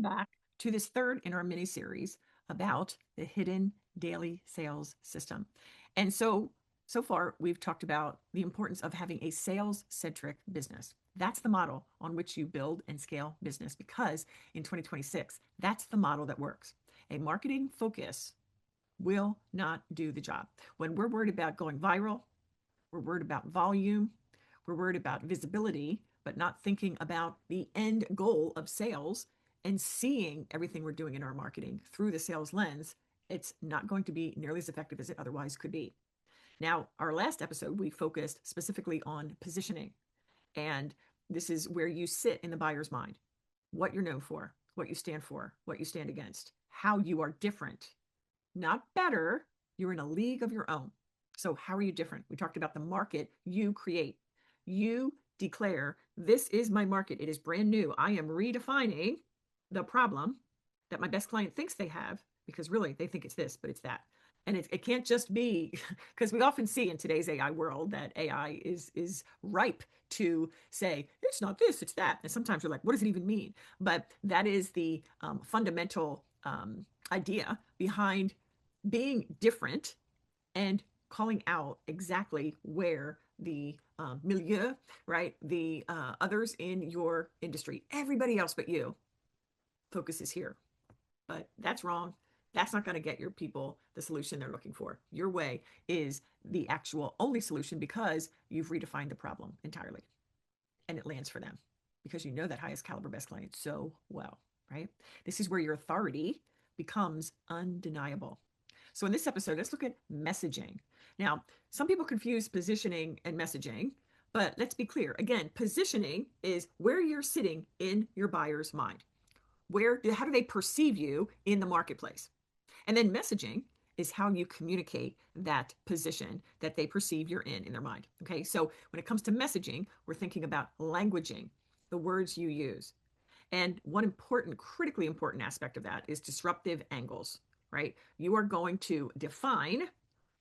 welcome back to this third in our mini series about the hidden daily sales system. And so far, we've talked about the importance of having a sales centric business. That's the model on which you build and scale business because in 2026, that's the model that works. A marketing focus will not do the job. When we're worried about going viral, we're worried about volume, we're worried about visibility, but not thinking about the end goal of sales and seeing everything we're doing in our marketing through the sales lens, it's not going to be nearly as effective as it otherwise could be. Now, our last episode, we focused specifically on positioning. And this is where you sit in the buyer's mind, what you're known for, what you stand against, how you are different, not better. You're in a league of your own. So, how are you different? We talked about the market you create. You declare, this is my market. It is brand new. I am redefining the problem that my best client thinks they have because really they think it's this, but it's that. And it can't just be because we often see in today's AI world that AI is ripe to say, it's not this, it's that. And sometimes you're like, what does it even mean? But that is the fundamental idea behind being different and calling out exactly where the milieu, right? The others in your industry, everybody else but you, focuses here. But that's wrong. That's not going to get your people the solution they're looking for. Your way is the actual only solution because you've redefined the problem entirely and it lands for them because you know that highest caliber best client so well, right? This is where your authority becomes undeniable. So in this episode, let's look at messaging. Now, some people confuse positioning and messaging, but let's be clear. Again, positioning is where you're sitting in your buyer's mind. How do they perceive you in the marketplace? And then messaging is how you communicate that position that they perceive you're in their mind. Okay, so when it comes to messaging, we're thinking about languaging, the words you use. And one important, critically important aspect of that is disruptive angles, right? You are going to define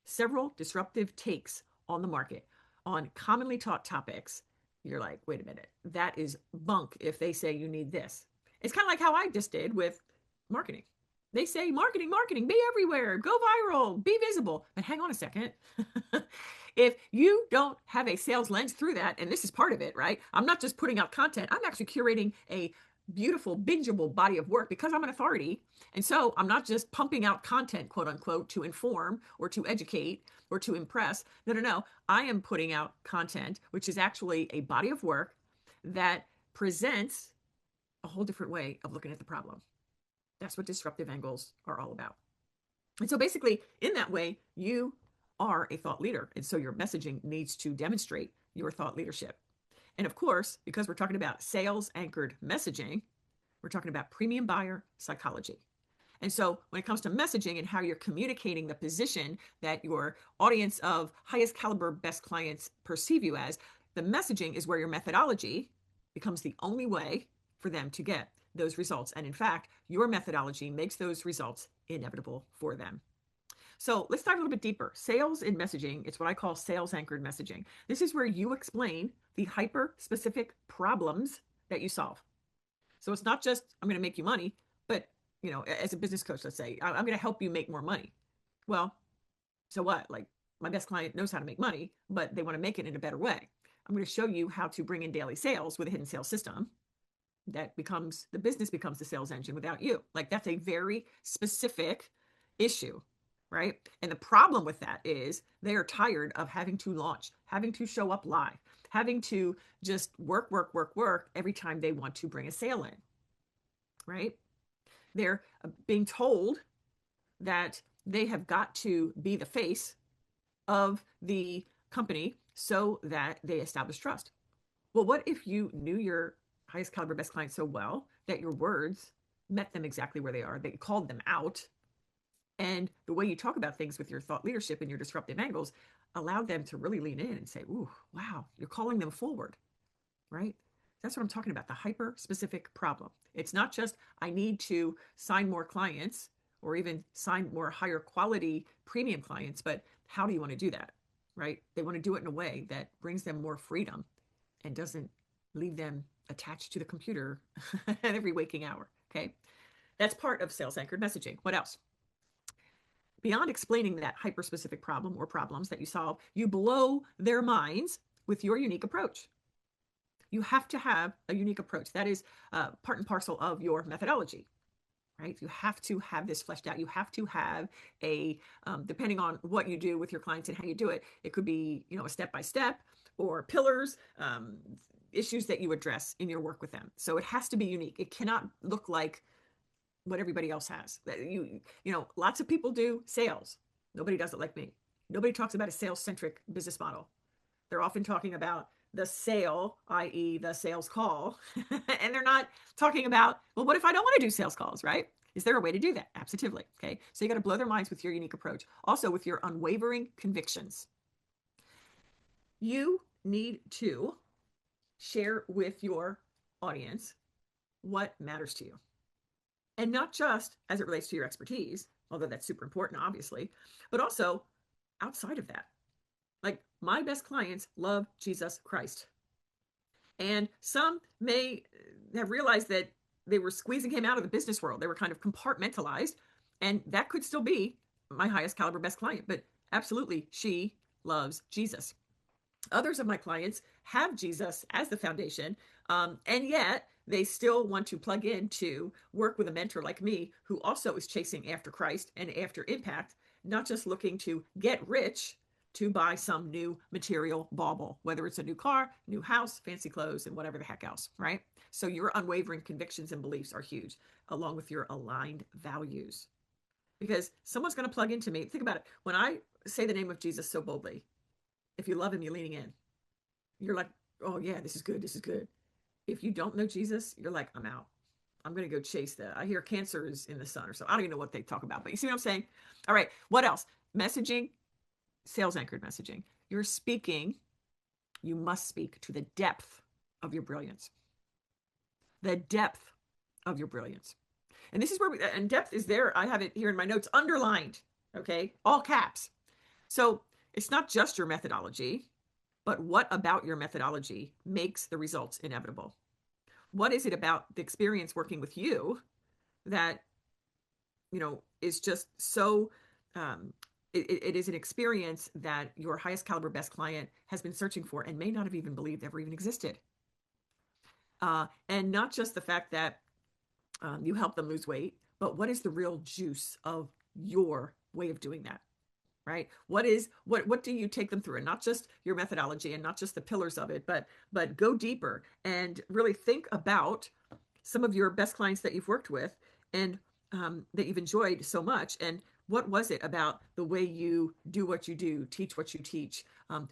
several disruptive takes on the market on commonly taught topics. You're like, wait a minute, that is bunk if they say you need this. It's kind of like how I just did with marketing. They say marketing, be everywhere, go viral, be visible. But hang on a second. If you don't have a sales lens through that, and this is part of it, right? I'm not just putting out content, I'm actually curating a beautiful, bingeable body of work because I'm an authority. And so I'm not just pumping out content, quote unquote, to inform or to educate or to impress. No. I am putting out content, which is actually a body of work that presents a whole different way of looking at the problem. That's what disruptive angles are all about. And so basically, in that way, you are a thought leader. And so your messaging needs to demonstrate your thought leadership. And of course, because we're talking about sales anchored messaging, we're talking about premium buyer psychology. And so when it comes to messaging and how you're communicating the position that your audience of highest caliber best clients perceive you as, the messaging is where your methodology becomes the only way for them to get those results. And in fact, your methodology makes those results inevitable for them. So let's dive a little bit deeper. Sales in messaging, it's what I call sales anchored messaging. This is where you explain the hyper specific problems that you solve. So it's not just, I'm going to make you money, but as a business coach, let's say, I'm going to help you make more money. Well, so what? Like my best client knows how to make money, but they want to make it in a better way. I'm going to show you how to bring in daily sales with a hidden sales system that becomes the business becomes the sales engine without you. Like that's a very specific issue, right? And the problem with that is they are tired of having to launch, having to show up live, having to just work every time they want to bring a sale in, right? They're being told that they have got to be the face of the company so that they establish trust. Well, what if you knew your highest caliber best clients so well that your words met them exactly where they are? They called them out. And the way you talk about things with your thought leadership and your disruptive angles allowed them to really lean in and say, ooh, wow, you're calling them forward, right? That's what I'm talking about, the hyper specific problem. It's not just, I need to sign more clients or even sign more higher quality premium clients, but how do you want to do that, right? They want to do it in a way that brings them more freedom and doesn't leave them attached to the computer at every waking hour, Okay. That's part of sales anchored messaging. What else? Beyond explaining that hyper specific problem or problems that you solve, you blow their minds with your unique approach. You have to have a unique approach. That is part and parcel of your methodology, right? You have to have this fleshed out. You have to have depending on what you do with your clients and how you do it, it could be, a step-by-step or pillars, issues that you address in your work with them. So it has to be unique. It cannot look like what everybody else has. Lots of people do sales. Nobody does it like me. Nobody talks about a sales-centric business model. They're often talking about the sale, i.e. the sales call, and they're not talking about, well, what if I don't want to do sales calls, right? Is there a way to do that? Absolutely. Okay. So you got to blow their minds with your unique approach. Also with your unwavering convictions. You need to share with your audience what matters to you. And not just as it relates to your expertise, although that's super important, obviously, but also outside of that. Like, my best clients love Jesus Christ. And some may have realized that they were squeezing him out of the business world. They were kind of compartmentalized. And that could still be my highest caliber best client. But absolutely, she loves Jesus. Others of my clients have Jesus as the foundation, and yet they still want to plug in to work with a mentor like me who also is chasing after Christ and after impact, not just looking to get rich to buy some new material bauble, whether it's a new car, new house, fancy clothes, and whatever the heck else, right? So your unwavering convictions and beliefs are huge, along with your aligned values. Because someone's going to plug into me. Think about it. When I say the name of Jesus so boldly, if you love him, you're leaning in. You're like, oh yeah, this is good. This is good. If you don't know Jesus, you're like, I'm out. I'm going to go chase that. I hear cancer is in the sun or so. I don't even know what they talk about, but you see what I'm saying? All right. What else? Messaging, sales anchored messaging. You're speaking, you must speak to the depth of your brilliance. The depth of your brilliance. And this is where and depth is there. I have it here in my notes, underlined. Okay. All caps. So it's not just your methodology, but what about your methodology makes the results inevitable? What is it about the experience working with you that, is just so, it is an experience that your highest caliber best client has been searching for and may not have even believed ever even existed. And not just the fact that you help them lose weight, but what is the real juice of your way of doing that? Right? What do you take them through? And not just your methodology and not just the pillars of it, but go deeper and really think about some of your best clients that you've worked with and that you've enjoyed so much. And what was it about the way you do what you do, teach what you teach?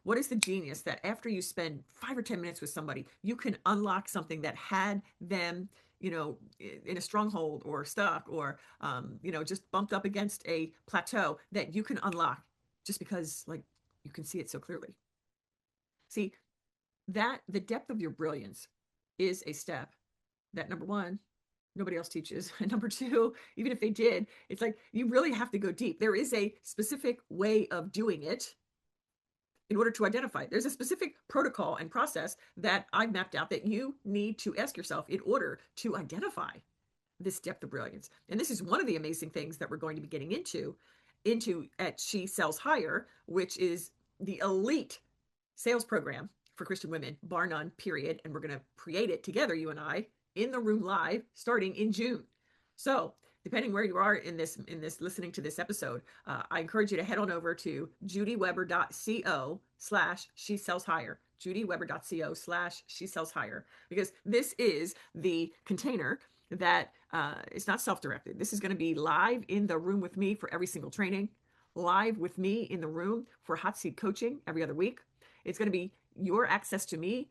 What is the genius that after you spend 5 or 10 minutes with somebody, you can unlock something that had them in a stronghold or stuck or, just bumped up against a plateau that you can unlock just because you can see it so clearly. See, that the depth of your brilliance is a step that, number one, nobody else teaches. And number two, even if they did, it's like you really have to go deep. There is a specific way of doing it in order to identify it. There's a specific protocol and process that I've mapped out that you need to ask yourself in order to identify this depth of brilliance. And this is one of the amazing things that we're going to be getting into at She Sells Higher, which is the elite sales program for Christian women, bar none, period. And we're going to create it together, you and I, in the room live, starting in June. So depending where you are in this listening to this episode, I encourage you to head on over to judyweber.co/she sells higher, judyweber.co/she sells higher, because this is the container that is not self-directed. This is going to be live in the room with me for every single training, live with me in the room for hot seat coaching every other week. It's going to be your access to me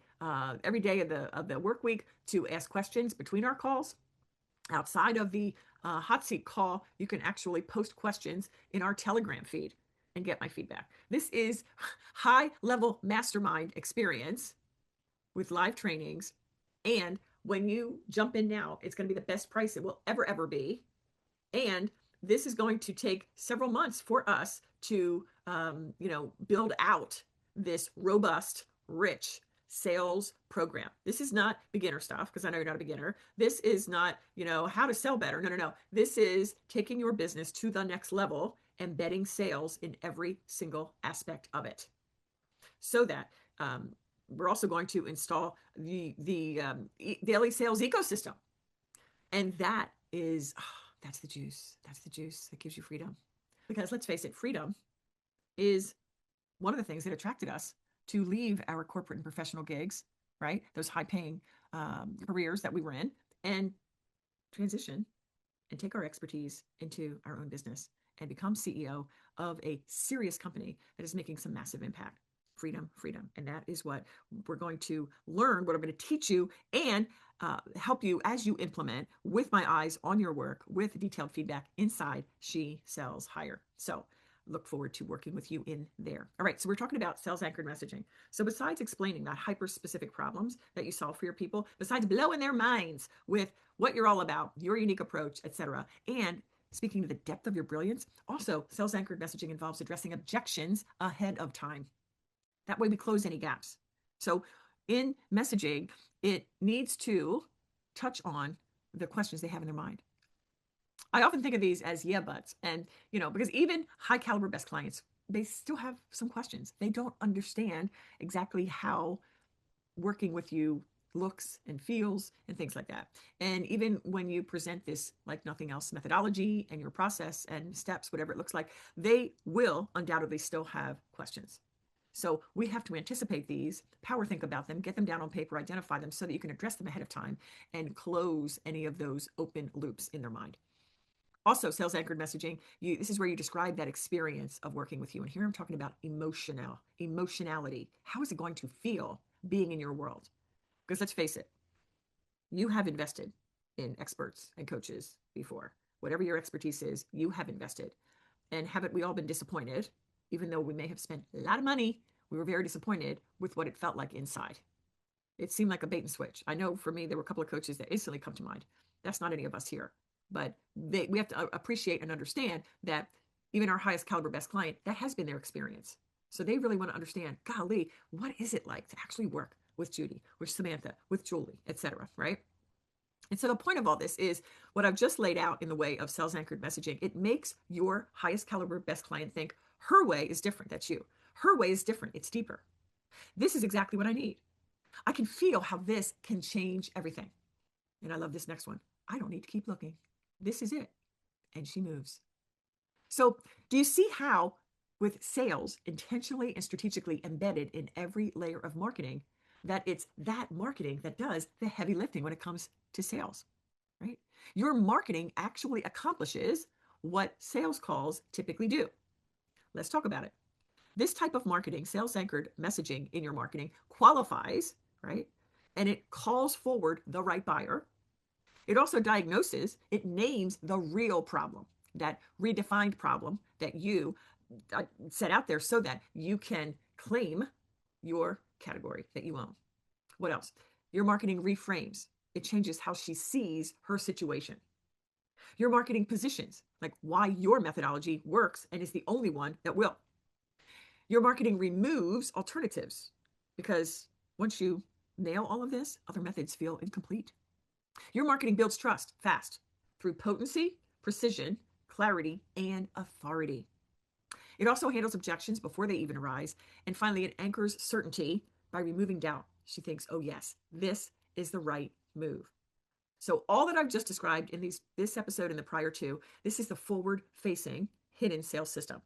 every day of the work week to ask questions between our calls. Outside of the hot seat call, you can actually post questions in our Telegram feed and get my feedback. This is high level mastermind experience with live trainings. And when you jump in now, it's going to be the best price it will ever be. And this is going to take several months for us to, build out this robust, rich sales program. This is not beginner stuff, because I know you're not a beginner. This is not, how to sell better. No, no, no. This is taking your business to the next level, embedding sales in every single aspect of it, so that we're also going to install the daily sales ecosystem. And that's the juice. That's the juice that gives you freedom. Because let's face it, freedom is one of the things that attracted us to leave our corporate and professional gigs, right? Those high paying careers that we were in, and transition and take our expertise into our own business and become CEO of a serious company that is making some massive impact. Freedom, freedom. And that is what we're going to learn, what I'm going to teach you, and help you as you implement with my eyes on your work, with detailed feedback inside She Sells Higher. So look forward to working with you in there. All right, so we're talking about sales anchored messaging. So besides explaining that hyper specific problems that you solve for your people, besides blowing their minds with what you're all about, your unique approach, etc., and speaking to the depth of your brilliance, also sales anchored messaging involves addressing objections ahead of time. That way we close any gaps. So in messaging, it needs to touch on the questions they have in their mind. I often think of these as yeah buts. And, because even high caliber best clients, they still have some questions. They don't understand exactly how working with you looks and feels and things like that. And even when you present this like nothing else methodology and your process and steps, whatever it looks like, they will undoubtedly still have questions. So we have to anticipate these, power think about them, get them down on paper, identify them so that you can address them ahead of time and close any of those open loops in their mind. Also, sales anchored messaging, this is where you describe that experience of working with you. And here I'm talking about emotionality. How is it going to feel being in your world? Because let's face it, you have invested in experts and coaches before. Whatever your expertise is, you have invested. And haven't we all been disappointed? Even though we may have spent a lot of money, we were very disappointed with what it felt like inside. It seemed like a bait and switch. I know for me, there were a couple of coaches that instantly come to mind. That's not any of us here. But we have to appreciate and understand that even our highest caliber best client, that has been their experience. So they really want to understand, golly, what is it like to actually work with Judy, with Samantha, with Julie, etc., right? And so the point of all this is what I've just laid out in the way of sales anchored messaging. It makes your highest caliber best client think her way is different. That's you. Her way is different. It's deeper. This is exactly what I need. I can feel how this can change everything. And I love this next one. I don't need to keep looking. This is it. And she moves. So do you see how with sales intentionally and strategically embedded in every layer of marketing, that it's that marketing that does the heavy lifting when it comes to sales, right? Your marketing actually accomplishes what sales calls typically do. Let's talk about it. This type of marketing, sales anchored messaging in your marketing, qualifies, right? And it calls forward the right buyer. It also diagnoses, it names the real problem, that redefined problem that you set out there so that you can claim your category that you own. What else? Your marketing reframes. It changes how she sees her situation. Your marketing positions, like why your methodology works and is the only one that will. Your marketing removes alternatives, because once you nail all of this, other methods feel incomplete. Your marketing builds trust fast through potency, precision, clarity, and authority. It also handles objections before they even arise. And finally, it anchors certainty by removing doubt. She thinks, oh yes, this is the right move. So all that I've just described in this episode and the prior two, this is the forward-facing hidden sales system.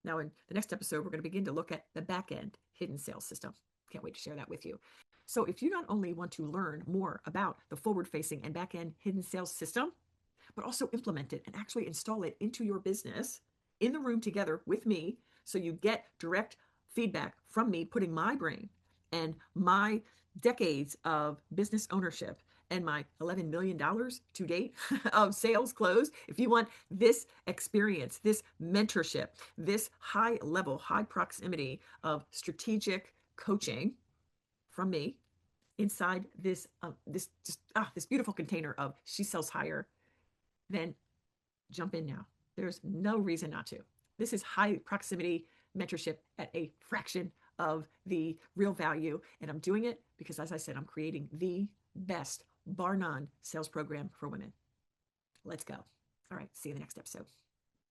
Now, in the next episode, we're going to begin to look at the back-end hidden sales system. Can't wait to share that with you. So if you not only want to learn more about the forward-facing and back-end hidden sales system, but also implement it and actually install it into your business in the room together with me, so you get direct feedback from me, putting my brain and my decades of business ownership and my $11 million to date of sales closed. If you want this experience, this mentorship, this high level, high proximity of strategic coaching from me inside this beautiful container of She Sells Higher, then jump in now. There's no reason not to. This is high proximity mentorship at a fraction of the real value. And I'm doing it because, as I said, I'm creating the best, bar none, sales program for women. Let's go. All right. See you in the next episode.